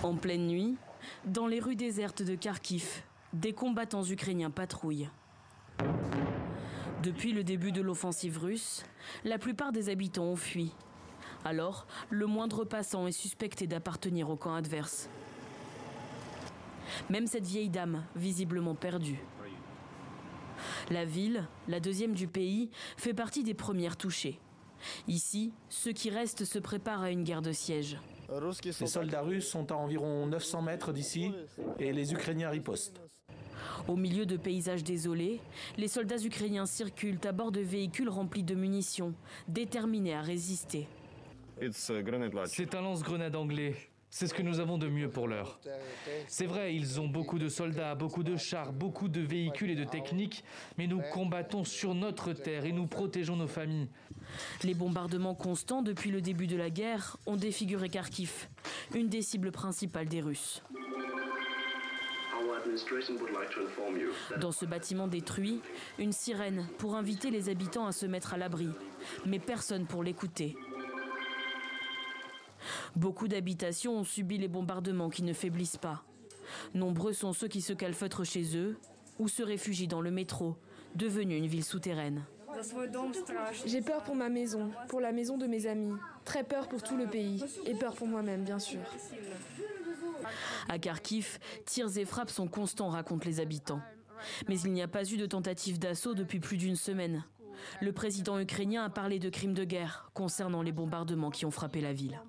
En pleine nuit, dans les rues désertes de Kharkiv, des combattants ukrainiens patrouillent. Depuis le début de l'offensive russe, la plupart des habitants ont fui. Alors, le moindre passant est suspecté d'appartenir au camp adverse. Même cette vieille dame, visiblement perdue. La ville, la deuxième du pays, fait partie des premières touchées. Ici, ceux qui restent se préparent à une guerre de siège. Les soldats russes sont à environ 900 mètres d'ici et les Ukrainiens ripostent. Au milieu de paysages désolés, les soldats ukrainiens circulent à bord de véhicules remplis de munitions, déterminés à résister. C'est un lance-grenade anglais. C'est ce que nous avons de mieux pour l'heure. C'est vrai, ils ont beaucoup de soldats, beaucoup de chars, beaucoup de véhicules et de techniques, mais nous combattons sur notre terre et nous protégeons nos familles. Les bombardements constants depuis le début de la guerre ont défiguré Kharkiv, une des cibles principales des Russes. Dans ce bâtiment détruit, une sirène pour inviter les habitants à se mettre à l'abri, mais personne pour l'écouter. Beaucoup d'habitations ont subi les bombardements qui ne faiblissent pas. Nombreux sont ceux qui se calfeutrent chez eux ou se réfugient dans le métro, devenu une ville souterraine. J'ai peur pour ma maison, pour la maison de mes amis, très peur pour tout le pays et peur pour moi-même, bien sûr. À Kharkiv, tirs et frappes sont constants, racontent les habitants. Mais il n'y a pas eu de tentative d'assaut depuis plus d'une semaine. Le président ukrainien a parlé de crimes de guerre concernant les bombardements qui ont frappé la ville.